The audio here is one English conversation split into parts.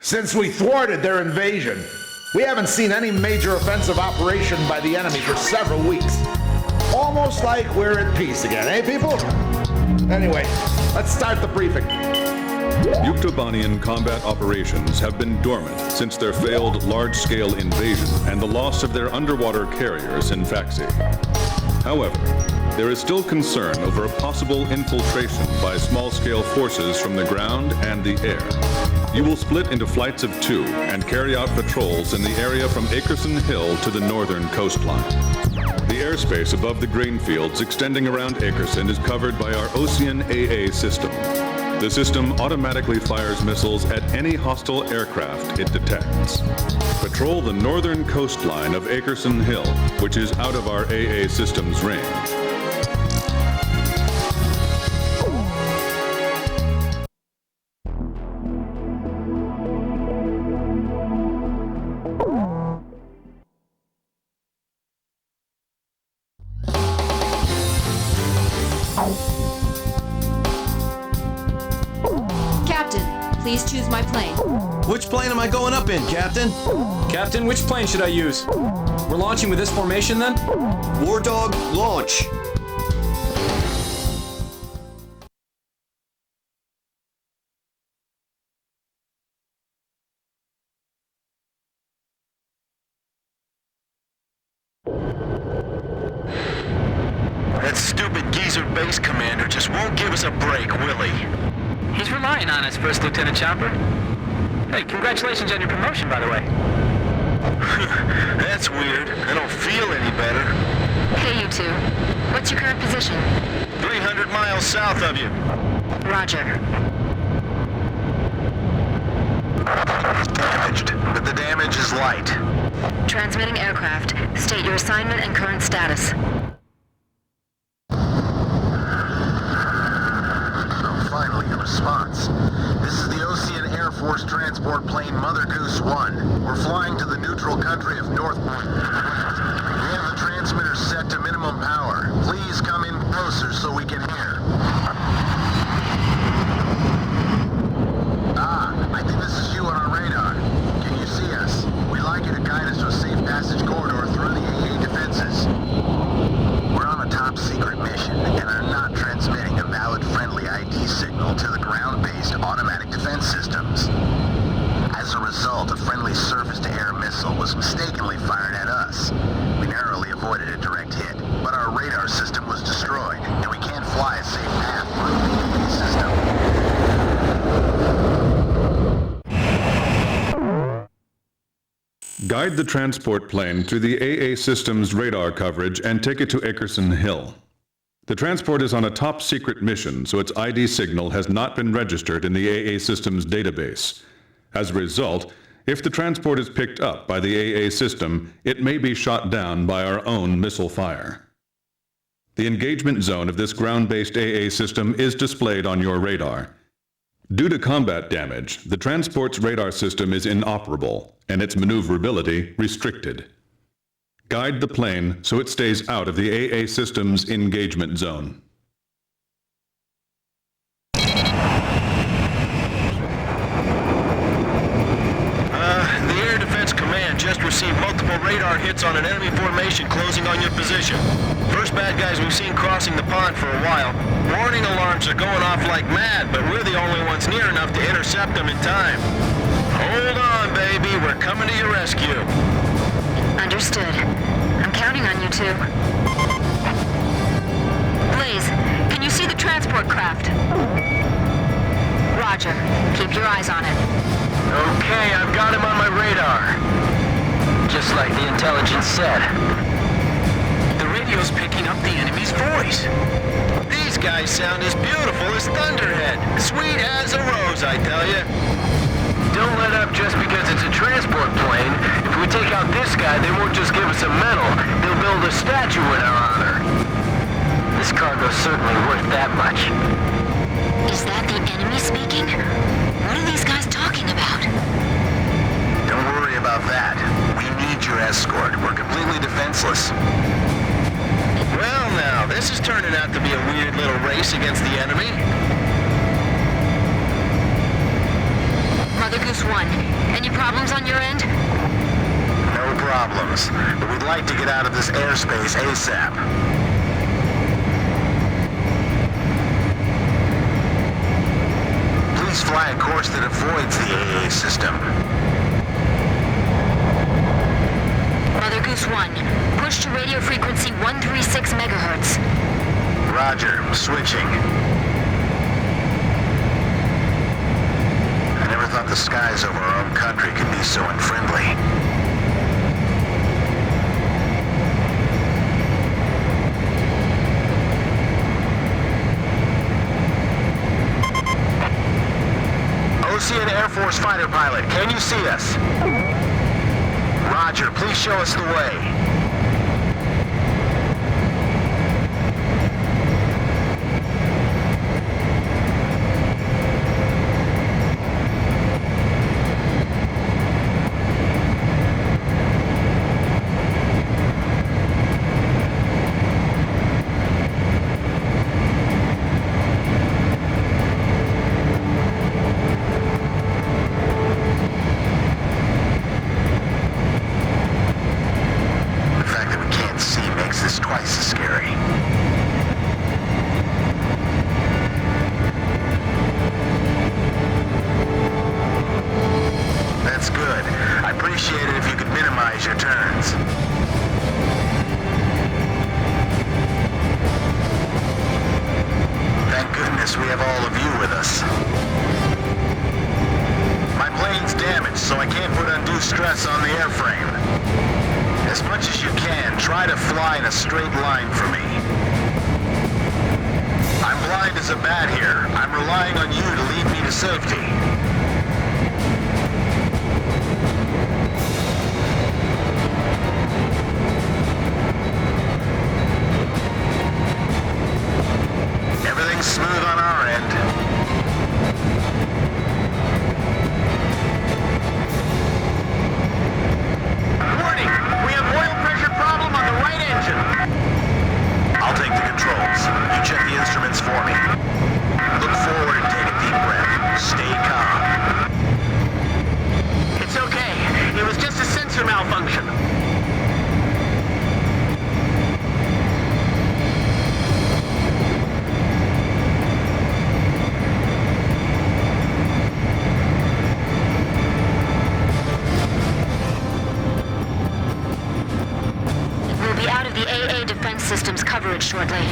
Since we thwarted their invasion, we haven't seen any major offensive operation by the enemy for several weeks. Almost like we're at peace again, eh, people? Anyway, let's start the briefing. Yuktobanian combat operations have been dormant since their failed large-scale invasion and the loss of their underwater carriers in Faxi. However, there is still concern over a possible infiltration by small-scale forces from the ground and the air. You will split into flights of 2 and carry out patrols in the area from Akerson Hill to the northern coastline. The airspace above the grain fields extending around Akerson is covered by our Ocean AA system. The system automatically fires missiles at any hostile aircraft it detects. Patrol the northern coastline of Akerson Hill, which is out of our AA system's range. Please choose my plane. Which plane am I going up in, Captain? Captain, which plane should I use? We're launching with this formation then? War Dog, launch! That stupid geezer base commander just won't give us a break, will he? He's relying on us, First Lieutenant Chopper. Hey, congratulations on your promotion, by the way. That's weird. I don't feel any better. Hey, you two. What's your current position? 300 miles south of you. Roger. Damaged, but the damage is light. Transmitting aircraft. State your assignment and current status. Finally, a response. This is the Ocean Air Force transport plane Mother Goose 1. We're flying to the neutral country of North Point. We have the transmitter set to minimum power. Please come in closer so we can hear. I think this is you on our radar. Can you see us? We'd like you to guide us to a safe passage corridor through the AA defenses. We're on a top secret mission and are not transmitting a valid friendly ID signal to the ground-based automatic defense systems. As a result, a friendly surface-to-air missile was mistakenly fired at us. We narrowly avoided a direct hit, but our radar system was destroyed, and we can't fly a safe path through the AA system. Guide the transport plane through the AA system's radar coverage and take it to Akerson Hill. The transport is on a top-secret mission, so its ID signal has not been registered in the AA system's database. As a result, if the transport is picked up by the AA system, it may be shot down by our own missile fire. The engagement zone of this ground-based AA system is displayed on your radar. Due to combat damage, the transport's radar system is inoperable, and its maneuverability restricted. Guide the plane so it stays out of the AA system's engagement zone. The Air Defense Command just received multiple radar hits on an enemy formation closing on your position. First bad guys we've seen crossing the pond for a while. Warning alarms are going off like mad, but we're the only ones near enough to intercept them in time. Hold on, baby. We're coming to your rescue. Understood. I'm counting on you two. Blaze, can you see the transport craft? Roger. Keep your eyes on it. Okay, I've got him on my radar. Just like the intelligence said. The radio's picking up the enemy's voice. These guys sound as beautiful as Thunderhead. Sweet as a rose, I tell you. Don't let up just because it's a transport plane. If we take out this guy, they won't just give us a medal. They'll build a statue in our honor. This cargo's certainly worth that much. Is that the enemy speaking? What are these guys talking about? Don't worry about that. We need your escort. We're completely defenseless. Well now, this is turning out to be a weird little race against the enemy. Mother Goose 1, any problems on your end? No problems, but we'd like to get out of this airspace ASAP. Please fly a course that avoids the AA system. Mother Goose 1, push to radio frequency 136 megahertz. Roger, switching. I never thought the skies over our own country could be so unfriendly. Ocean Air Force fighter pilot, can you see us? Roger, please show us the way. Twice as scary. That's good. I appreciate it if you could minimize your turns. Thank goodness we have all of you with us. My plane's damaged, so I can't put undue stress on the airframe. As much as you can, try to fly in a straight line for me. I'm blind as a bat here. I'm relying on you to lead me to safety. Everything's smooth on our end. I'll take the controls. You check the instruments for me. Look forward and take a deep breath. Stay calm. It's okay. It was just a sensor malfunction. We'll be out of the AA defense system's coverage shortly.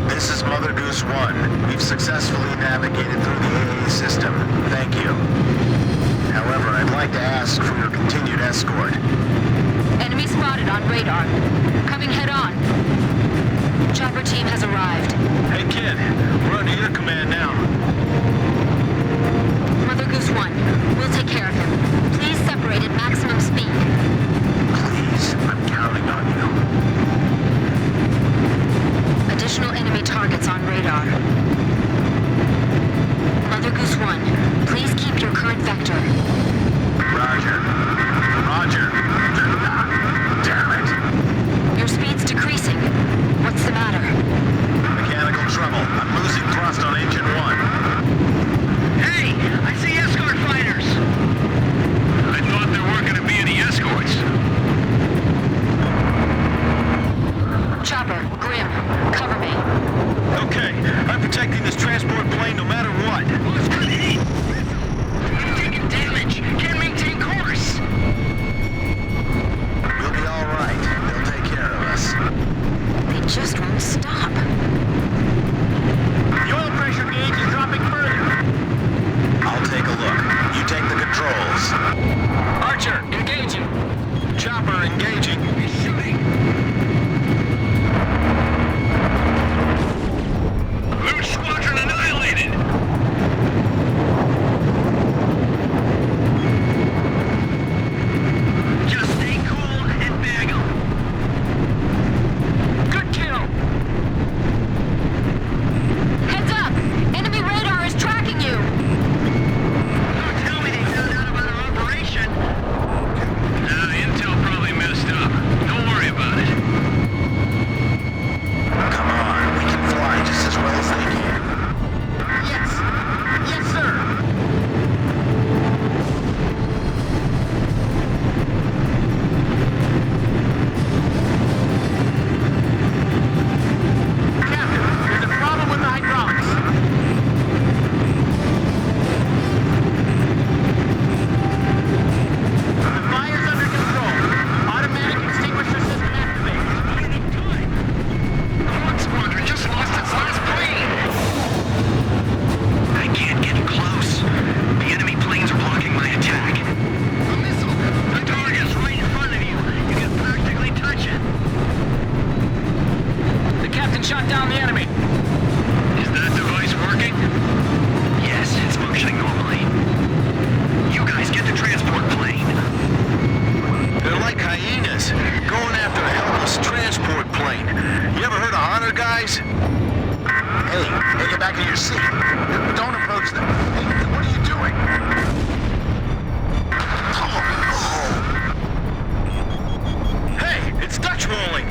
This is Mother Goose 1. We've successfully navigated through the AA system. Thank you. However, I'd like to ask for your continued escort. Enemy spotted on radar. Coming head on. Chopper team has arrived. Hey kid, we're under your command now. Mother Goose 1, we'll take care of him. Please separate at maximum speed. Please, I'm counting on you. Additional enemy targets on radar. Mother Goose 1, please keep your current vector. Roger. Roger. Damn it. Your speed's decreasing. What's the matter? Mechanical trouble. I'm losing thrust on engine 1. Hey, I see escort fighters. I thought there weren't going to be any escorts. Chopper, Grim, cover me. Okay, I'm protecting this transport plane no matter what. I'm taking damage. Can't maintain course. We'll be all right. They'll take care of us. They just won't stop. The oil pressure gauge is dropping further. I'll take a look. You take the controls. Archer, engaging. Chopper engaging. He's shooting. Blue Squadron annihilated. Just stay cool and bag 'em. Good kill. Heads up! Enemy radar is tracking you! back of your seat. Don't approach them. Hey, what are you doing? Hey, it's Dutch rolling!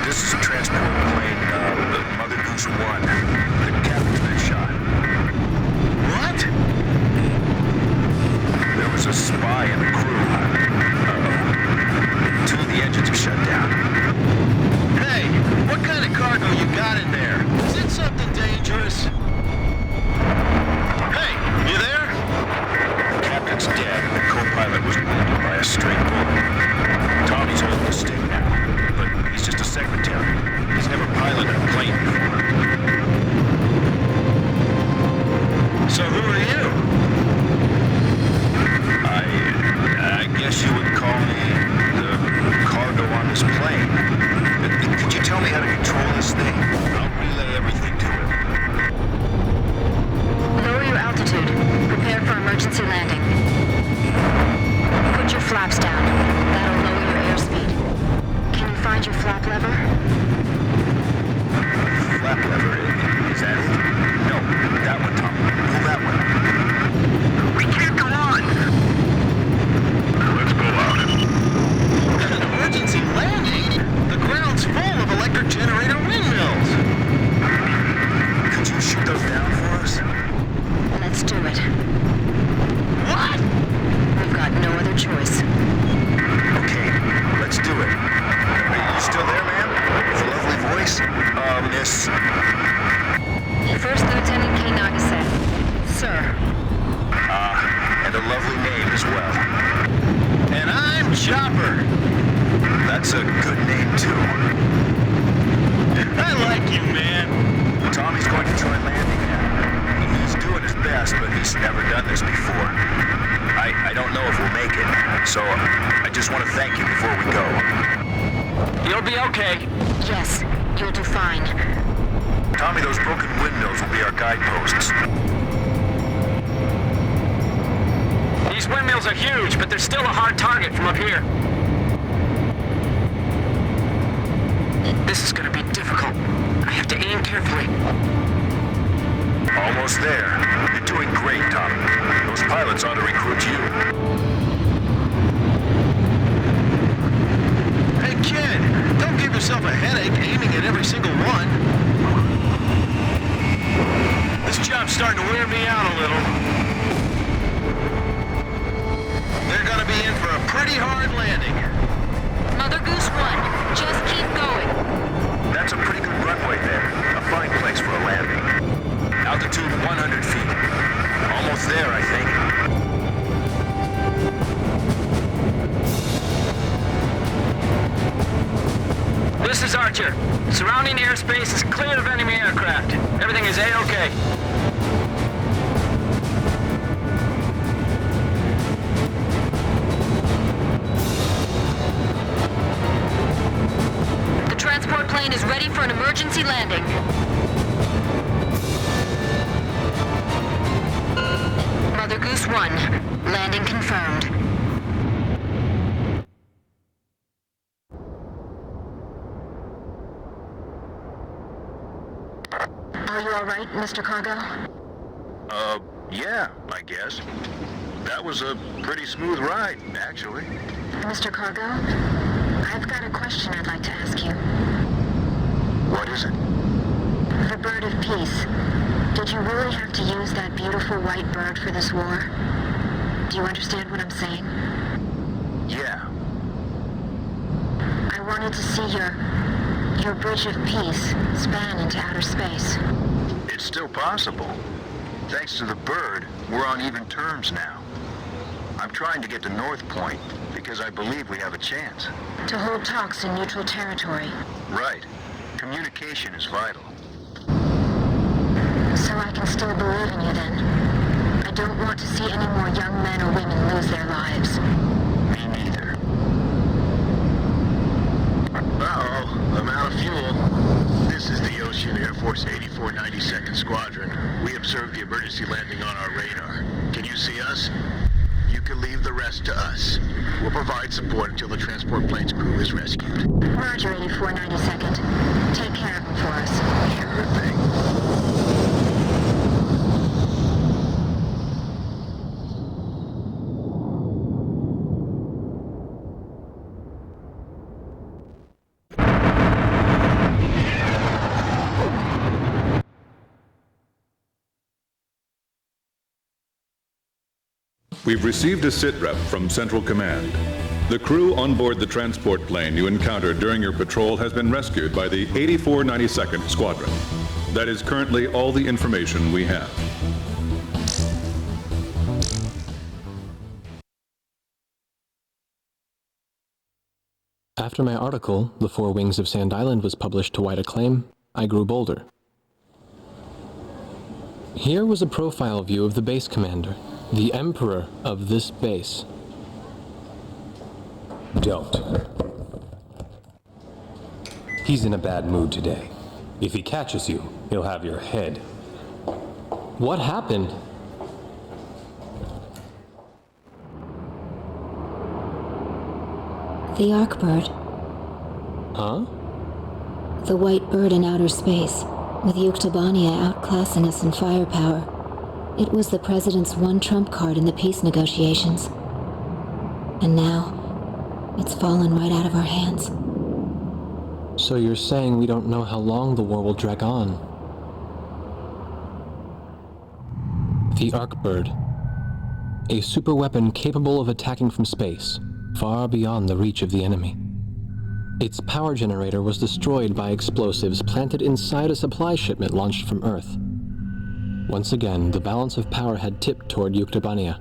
This is a transport plane, the Mother Goose 1. The captain's been shot. What? There was a spy in the crew. Two of the engines are shut down. Hey, what kind of cargo you got in there? Is it something dangerous? Hey, you there? The captain's dead and the co-pilot was wounded by a stray bullet. Tommy's holding the stick now, but he's just a secretary. He's never piloted a plane before. So who are you? I guess you would call me the cargo on this plane. Could you tell me how to control this thing? I'll relay everything to it. Lower your altitude. Prepare for emergency landing. Put your flaps down. That'll lower your airspeed. Can you find your flap lever? Flap lever, is that it? No, that one, Tom. Pull that one. We can't go on. Let's go out. An emergency landing? The ground's full of electric generator windmills. Could you shoot those down for us? Let's do it. What? We've got no other choice. Okay, let's do it. Are you still there, ma'am? With a lovely voice? Miss... First Lieutenant K. Nagase. Sir. And a lovely name as well. And I'm Chopper. That's a good name, too. I like you, man. Tommy's going to try landing now. He's doing his best, but he's never done this before. I don't know if we'll make it, so I just want to thank you before we go. You'll be okay. Yes, you'll do fine. Tommy, those broken windmills will be our guideposts. These windmills are huge, but they're still a hard target from up here. This is gonna be difficult. I have to aim carefully. Almost there. You're doing great, Tommy. Those pilots ought to recruit you. Hey, kid! Don't give yourself a headache aiming at every single one. This job's starting to wear me out a little. They're gonna be in for a pretty hard landing. Mother Goose 1, just keep going. That's a pretty good runway there. A fine place for a landing. Altitude 100 feet. Almost there, I think. This is Archer. Surrounding airspace is cleared of enemy aircraft. Everything is A-OK. The transport plane is ready for an emergency landing. Mother Goose 1, landing confirmed. Are you all right, Mr. Cargo? Yeah, I guess. That was a pretty smooth ride, actually. Mr. Cargo, I've got a question I'd like to ask you. What is it? The Bird of Peace. Did you really have to use that beautiful white bird for this war? Do you understand what I'm saying? Yeah. I wanted to see your Bridge of Peace span into outer space. It's still possible. Thanks to the bird, we're on even terms now. I'm trying to get to North Point because I believe we have a chance. To hold talks in neutral territory. Right. Communication is vital. So I can still believe in you then. I don't want to see any more young men or women lose their lives. Me neither. Uh-oh, I'm out of fuel. This is the Ocean Air Force 84 92nd Squadron. We observed the emergency landing on our radar. Can you see us? You can leave the rest to us. us. We'll provide support until the transport plane's crew is rescued. Roger, 8492nd. Take care of him for us. Sure thing. We've received a sitrep from Central Command. The crew on board the transport plane you encountered during your patrol has been rescued by the 8492nd Squadron. That is currently all the information we have. After my article, The Four Wings of Sand Island, was published to wide acclaim, I grew bolder. Here was a profile view of the base commander, the emperor of this base. Don't. He's in a bad mood today. If he catches you, he'll have your head. What happened? The Arkbird. Huh? The white bird in outer space, with Yuktobania outclassing us in firepower. It was the President's one trump card in the peace negotiations. And now, it's fallen right out of our hands. So you're saying we don't know how long the war will drag on? The Arkbird. A superweapon capable of attacking from space, far beyond the reach of the enemy. Its power generator was destroyed by explosives planted inside a supply shipment launched from Earth. Once again, the balance of power had tipped toward Yuktobania.